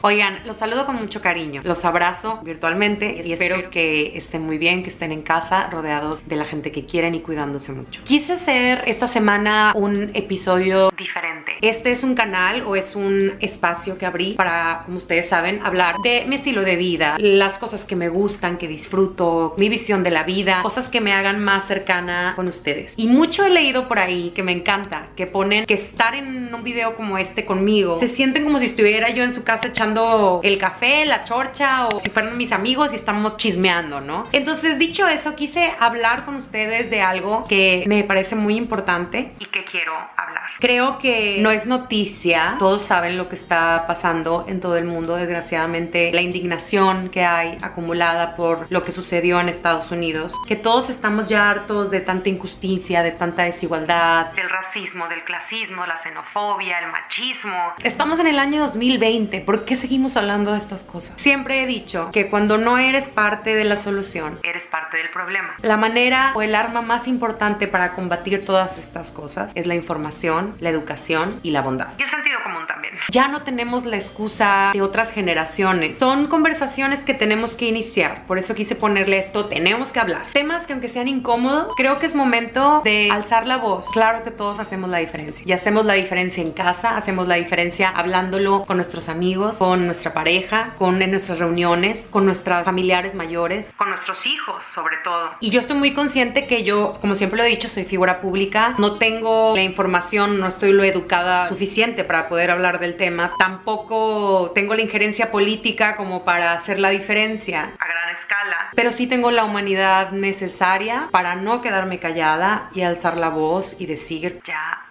Oigan, los saludo con mucho cariño, los abrazo virtualmente y espero que estén muy bien, que estén en casa, rodeados de la gente que quieren y cuidándose mucho. Quise hacer esta semana un episodio diferente. Este es un canal o es un espacio que abrí para, como ustedes saben, hablar de mi estilo de vida, las cosas que me gustan, que disfruto, mi visión de la vida, cosas que me hagan más cercana con ustedes. Y mucho he leído por ahí que me encanta, que ponen que estar en un video como este conmigo, se sienten como si estuviera yo en su casa echando el café, la chorcha o si fueran mis amigos y estamos chismeando, ¿no? Entonces, dicho eso, quise hablar con ustedes de algo que me parece muy importante y que quiero hablar. Creo que no es noticia, todos saben lo que está pasando en todo el mundo, desgraciadamente, la indignación que hay acumulada por lo que sucedió en Estados Unidos, que todos estamos ya hartos de tanta injusticia, de tanta desigualdad, del racismo, del clasismo, la xenofobia, el machismo. Estamos en el año 2020, ¿por qué seguimos hablando de estas cosas? Siempre he dicho que cuando no eres parte de la solución, eres parte del problema. La manera o el arma más importante para combatir todas estas cosas es la información, la educación y la bondad. Y el sentido común también. Ya no tenemos la excusa de otras generaciones. Son conversaciones que tenemos que iniciar. Por eso quise ponerle esto, tenemos que hablar. Temas que aunque sean incómodos, creo que es momento de alzar la voz. Claro que todos hacemos la diferencia. Y hacemos la diferencia en casa, hacemos la diferencia hablándolo con nuestros amigos, con nuestra pareja, en nuestras reuniones, con nuestros familiares mayores, con nuestros hijos sobre todo. Y yo estoy muy consciente que yo, como siempre lo he dicho, soy figura pública, no tengo la información, no estoy lo educada suficiente para poder hablar del tema, tampoco tengo la injerencia política como para hacer la diferencia a gran escala, pero sí tengo la humanidad necesaria para no quedarme callada y alzar la voz y decir ya.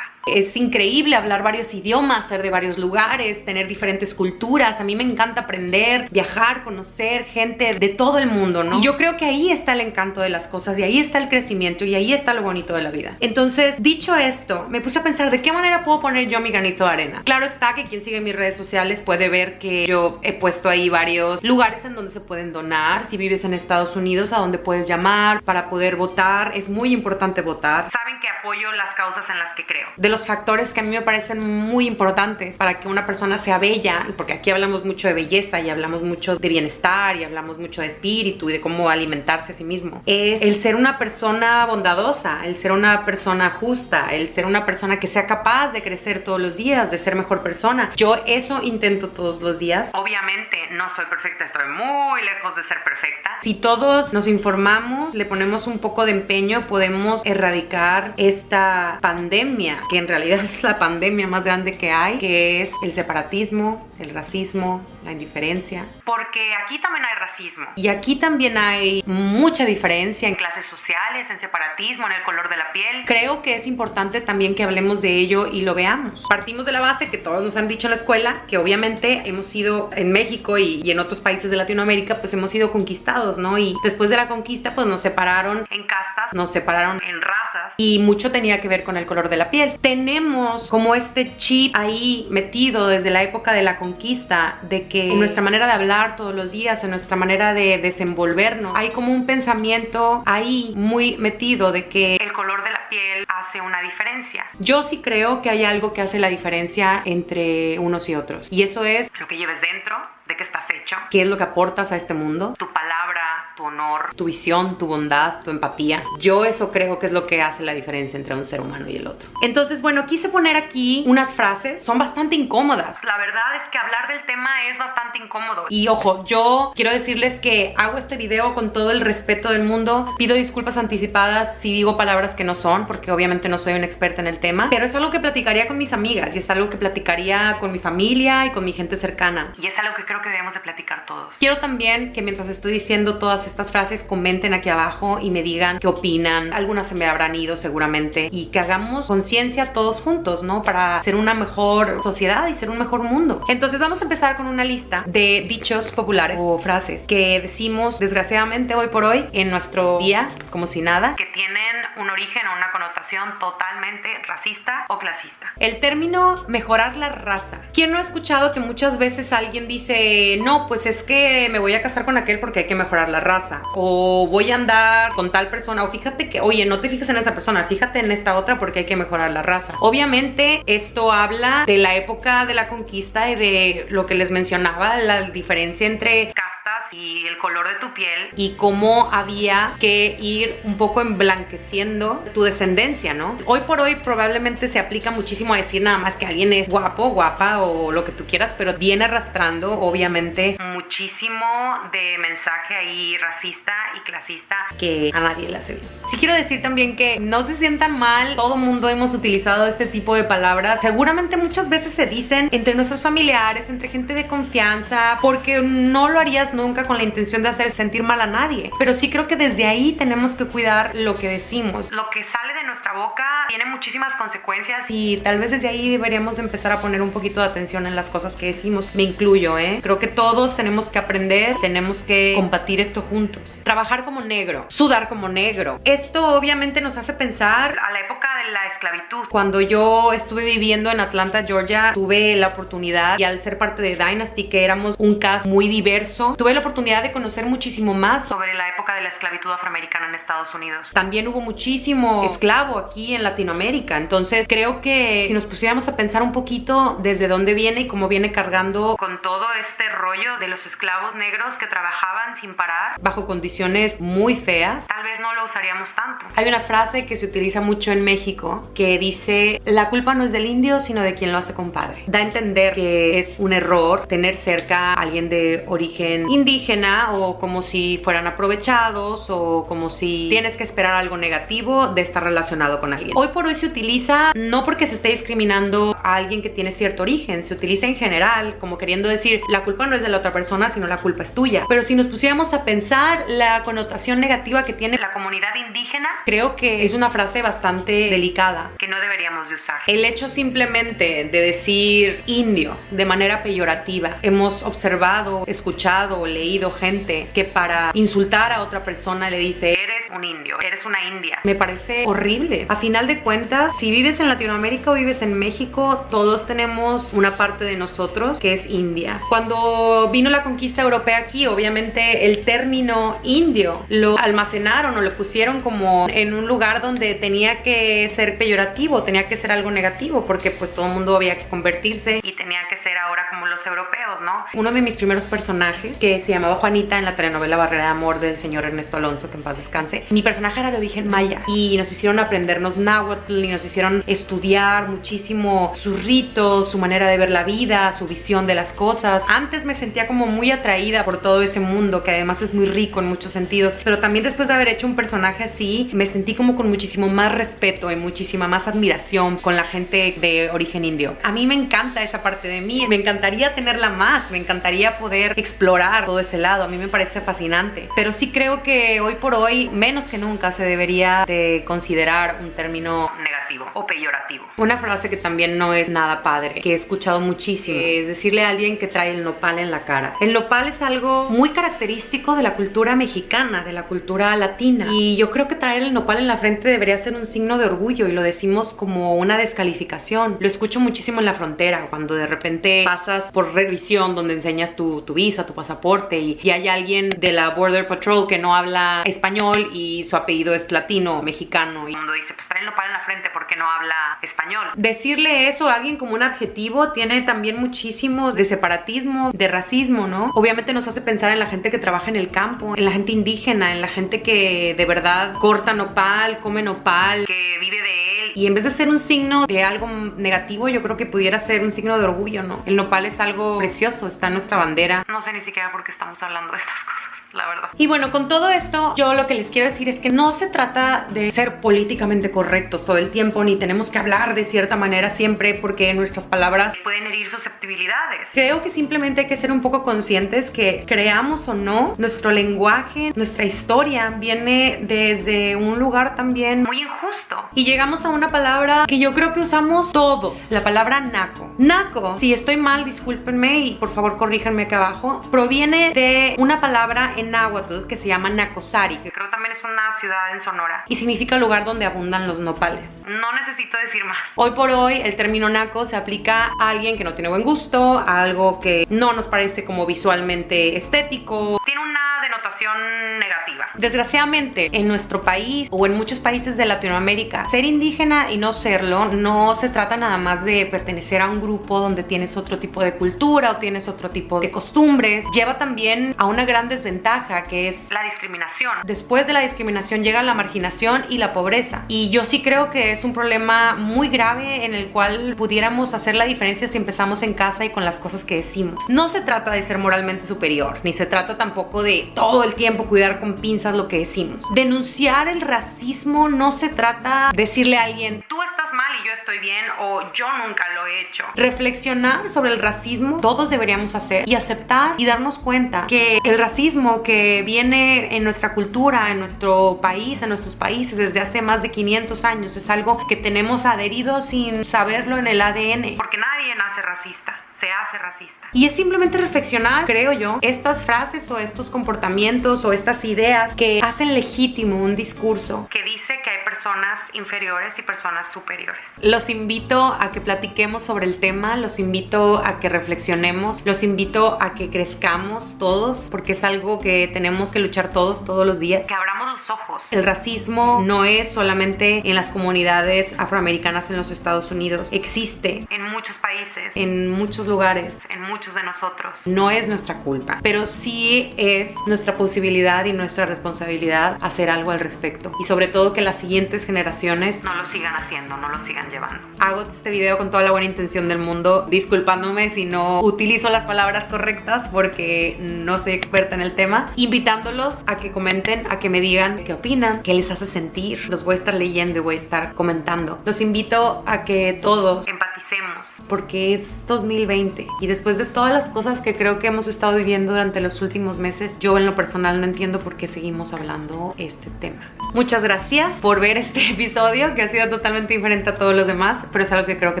Es increíble hablar varios idiomas, ser de varios lugares, tener diferentes culturas. A mí me encanta aprender, viajar, conocer gente de todo el mundo, ¿no? Y yo creo que ahí está el encanto de las cosas y ahí está el crecimiento y ahí está lo bonito de la vida. Entonces, dicho esto, me puse a pensar de qué manera puedo poner yo mi granito de arena. Claro está que quien sigue mis redes sociales puede ver que yo he puesto ahí varios lugares en donde se pueden donar. Si vives en Estados Unidos, a donde puedes llamar para poder votar. Es muy importante votar. Saben que apoyo las causas en las que creo. De los factores que a mí me parecen muy importantes para que una persona sea bella, porque aquí hablamos mucho de belleza y hablamos mucho de bienestar y hablamos mucho de espíritu y de cómo alimentarse a sí mismo, es el ser una persona bondadosa, el ser una persona justa, el ser una persona que sea capaz de crecer todos los días, de ser mejor persona. Yo eso intento todos los días. Obviamente no soy perfecta, estoy muy lejos de ser perfecta. Si todos nos informamos, le ponemos un poco de empeño, podemos erradicar esta pandemia, que en realidad es la pandemia más grande que hay, que es el separatismo, el racismo, la indiferencia. Porque aquí también hay racismo. Y aquí también hay mucha diferencia en clases sociales, en separatismo, en el color de la piel. Creo que es importante también que hablemos de ello y lo veamos. Partimos de la base que todos nos han dicho en la escuela, que obviamente hemos sido en México y en otros países de Latinoamérica, pues hemos sido conquistados, ¿no? Y después de la conquista, pues nos separaron en castas, nos separaron en razas y mucho tenía que ver con el color de la piel. Tenemos como este chip ahí metido desde la época de la conquista, de que en nuestra manera de hablar todos los días, en nuestra manera de desenvolvernos, hay como un pensamiento ahí muy metido de que el color de la piel hace una diferencia. Yo sí creo que hay algo que hace la diferencia entre unos y otros, y eso es lo que lleves dentro, de qué estás hecho, qué es lo que aportas a este mundo, tu palabra, tu honor, tu visión, tu bondad, tu empatía. Yo eso creo que es lo que hace la diferencia entre un ser humano y el otro. Entonces, bueno, quise poner aquí unas frases, son bastante incómodas. La verdad es que hablar del tema es bastante incómodo. Y ojo, yo quiero decirles que hago este video con todo el respeto del mundo. Pido disculpas anticipadas si digo palabras que no son, porque obviamente no soy una experta en el tema, pero es algo que platicaría con mis amigas y es algo que platicaría con mi familia y con mi gente cercana. Y es algo que creo que debemos de platicar todos. Quiero también que mientras estoy diciendo todas estas frases, comenten aquí abajo y me digan qué opinan. Algunas se me habrán ido seguramente, y que hagamos conciencia todos juntos, ¿no? Para ser una mejor sociedad y ser un mejor mundo. Entonces vamos a empezar con una lista de dichos populares o frases que decimos desgraciadamente hoy por hoy en nuestro día como si nada, que tienen un origen o una connotación totalmente racista o clasista. El término mejorar la raza. ¿Quién no ha escuchado que muchas veces alguien dice, no, pues es que me voy a casar con aquel porque hay que mejorar la raza, o voy a andar con tal persona, o fíjate que, oye, no te fijes en esa persona, fíjate en esta otra porque hay que mejorar la raza? Obviamente esto habla de la época de la conquista y de lo que les mencionaba, la diferencia entre castas y el color de tu piel, y cómo había que ir un poco emblanqueciendo tu descendencia, ¿no? Hoy por hoy probablemente se aplica muchísimo a decir nada más que alguien es guapo, guapa o lo que tú quieras, pero viene arrastrando obviamente muchísimo de mensaje ahí racista y clasista que a nadie le hace bien. Sí quiero decir también que no se sientan mal, todo mundo hemos utilizado este tipo de palabras, seguramente muchas veces se dicen entre nuestros familiares, entre gente de confianza, porque no lo harías nunca con la intención de hacer sentir mal a nadie, pero sí creo que desde ahí tenemos que cuidar lo que decimos. Lo que sale de nuestra boca tiene muchísimas consecuencias y tal vez desde ahí deberíamos empezar a poner un poquito de atención en las cosas que decimos. Me incluyo, creo que todos tenemos que aprender, tenemos que combatir esto juntos. Trabajar como negro, sudar como negro. Esto obviamente nos hace pensar a la época de la esclavitud. Cuando yo estuve viviendo en Atlanta, Georgia, tuve la oportunidad, y al ser parte de Dynasty, que éramos un cast muy diverso, tuve la oportunidad de conocer muchísimo más sobre la época de la esclavitud afroamericana en Estados Unidos. También hubo muchísimo esclavo aquí en Latinoamérica, entonces creo que si nos pusiéramos a pensar un poquito desde dónde viene y cómo viene cargando con todo este rollo de los esclavos negros que trabajaban sin parar, bajo condiciones muy feas, tal vez no lo usaríamos tanto. Hay una frase que se utiliza mucho en México que dice, la culpa no es del indio, sino de quien lo hace compadre. Da a entender que es un error tener cerca a alguien de origen indígena, o como si fueran aprovechados, o como si tienes que esperar algo negativo de estar relacionado con alguien. Hoy por hoy se utiliza no porque se esté discriminando a alguien que tiene cierto origen, se utiliza en general como queriendo decir, la culpa no es de la otra persona, sino la culpa es tuya. Pero si nos pusiéramos a pensar la connotación negativa que tiene la comunidad indígena, creo que es una frase bastante delicada que no deberíamos de usar. El hecho simplemente de decir indio de manera peyorativa, hemos observado, escuchado, leído gente que para insultar a otra persona le dice, eres un indio, eres una india. Me parece horrible. A final de cuentas, si vives en Latinoamérica o vives en México, todos tenemos una parte de nosotros que es india. Cuando vino la conquista europea aquí, obviamente el término indio lo almacenaron o lo pusieron como en un lugar donde tenía que ser peyorativo, tenía que ser algo negativo, porque pues todo el mundo había que convertirse y tenía que ser ahora como los europeos, ¿no? Uno de mis primeros personajes, que se llamaba Juanita en la telenovela Barrera de Amor del señor Ernesto Alonso, que en paz descanse, mi personaje era de origen maya y nos hicieron aprendernos náhuatl y nos hicieron estudiar muchísimo sus ritos, su manera de ver la vida, su visión de las cosas. Antes me sentía como muy atraída por todo ese mundo, que además es muy rico en muchos sentidos, pero también después de haber hecho un personaje así, me sentí como con muchísimo más respeto y muchísima más admiración con la gente de origen indio. A mí me encanta esa parte de mí, me encantaría tenerla más, me encantaría poder explorar todo ese lado, a mí me parece fascinante, pero sí creo que hoy por hoy, menos que nunca, se debería de considerar un término negativo o peyorativo. Una frase que también no es nada padre, que he escuchado muchísimo, es decirle a alguien que trae el nopal en la cara. El nopal es algo muy característico de la cultura mexicana, de la cultura latina, y yo creo que traer el nopal en la frente debería ser un signo de orgullo, y lo decimos como una descalificación. Lo escucho muchísimo en la frontera, cuando de repente pasas por revisión donde enseñas tu visa, tu pasaporte, y hay alguien de la Border Patrol que no habla español y su apellido es latino o mexicano, y el mundo dice, pues trae el nopal en la frente porque no habla español. Decirle eso a alguien como un adjetivo tiene también muchísimo de separatismo, de racismo, ¿no? Obviamente nos hace pensar en la gente que trabaja en el campo, en la gente indígena, en la gente que de verdad corta nopal, come nopal, que vive de él, y en vez de ser un signo de algo negativo, yo creo que pudiera ser un signo de orgullo, ¿no? El nopal es algo precioso, está en nuestra bandera. No sé ni siquiera por qué estamos hablando de estas cosas, la verdad. Y bueno, con todo esto, yo lo que les quiero decir es que no se trata de ser políticamente correctos todo el tiempo, ni tenemos que hablar de cierta manera siempre, porque nuestras palabras pueden herir susceptibilidades. Creo que simplemente hay que ser un poco conscientes que, creamos o no, nuestro lenguaje, nuestra historia viene desde un lugar también muy injusto, y llegamos a una palabra que yo creo que usamos todos, la palabra naco. Naco, si estoy mal, discúlpenme y por favor corríjanme acá abajo, proviene de una palabra en náhuatl que se llama nacosari, que creo también es una ciudad en Sonora y significa lugar donde abundan los nopales. No necesito decir más. Hoy por hoy el término naco se aplica a alguien que no tiene buen gusto, a algo que no nos parece como visualmente estético. Tiene una denotación negativa. Desgraciadamente, en nuestro país o en muchos países de Latinoamérica, ser indígena y no serlo no se trata nada más de pertenecer a un grupo donde tienes otro tipo de cultura o tienes otro tipo de costumbres. Lleva también a una gran desventaja, que es la discriminación. Después de la discriminación llega la marginación y la pobreza. Y yo sí creo que es un problema muy grave en el cual pudiéramos hacer la diferencia si empezamos en casa y con las cosas que decimos. No se trata de ser moralmente superior, ni se trata tampoco de todo el tiempo cuidar con pinzas lo que decimos. Denunciar el racismo no se trata de decirle a alguien, tú estás mal y yo estoy bien, o yo nunca lo he hecho. Reflexionar sobre el racismo todos deberíamos hacer y aceptar y darnos cuenta que el racismo que viene en nuestra cultura, en nuestro país, en nuestros países desde hace más de 500 años es algo que tenemos adherido sin saberlo en el ADN, porque nadie nace racista, se hace racista. Y es simplemente reflexionar, creo yo, estas frases o estos comportamientos o estas ideas que hacen legítimo un discurso que dice que hay personas inferiores y personas superiores. Los invito a que platiquemos sobre el tema, los invito a que reflexionemos, los invito a que crezcamos todos, porque es algo que tenemos que luchar todos los días. Que abramos los ojos. El racismo no es solamente en las comunidades afroamericanas en los Estados Unidos. Existe en muchos países, en muchos lugares, en muchos de nosotros. No es nuestra culpa, pero sí es nuestra posibilidad y nuestra responsabilidad hacer algo al respecto. Y sobre todo que las siguientes generaciones no lo sigan haciendo, no lo sigan llevando. Hago este video con toda la buena intención del mundo, disculpándome si no utilizo las palabras correctas porque no soy experta en el tema, invitándolos a que comenten, a que me digan qué opinan, qué les hace sentir. Los voy a estar leyendo y voy a estar comentando. Los invito a que todos empaticemos, porque es 2020 y después de todas las cosas que creo que hemos estado viviendo durante los últimos meses, yo en lo personal no entiendo por qué seguimos hablando este tema. Muchas gracias por ver este episodio que ha sido totalmente diferente a todos los demás, pero es algo que creo que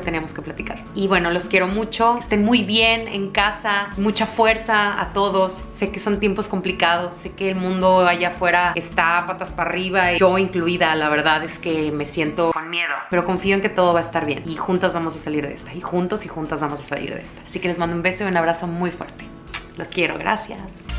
teníamos que platicar. Y bueno, los quiero mucho, estén muy bien en casa, mucha fuerza a todos. Sé que son tiempos complicados, sé que el mundo allá afuera está patas para arriba, yo incluida. La verdad es que me siento con miedo, pero confío en que todo va a estar bien y juntas vamos a salir de esta, y juntos y juntas vamos a salir de esta. Así que les mando un beso y un abrazo muy fuerte. Los quiero, gracias.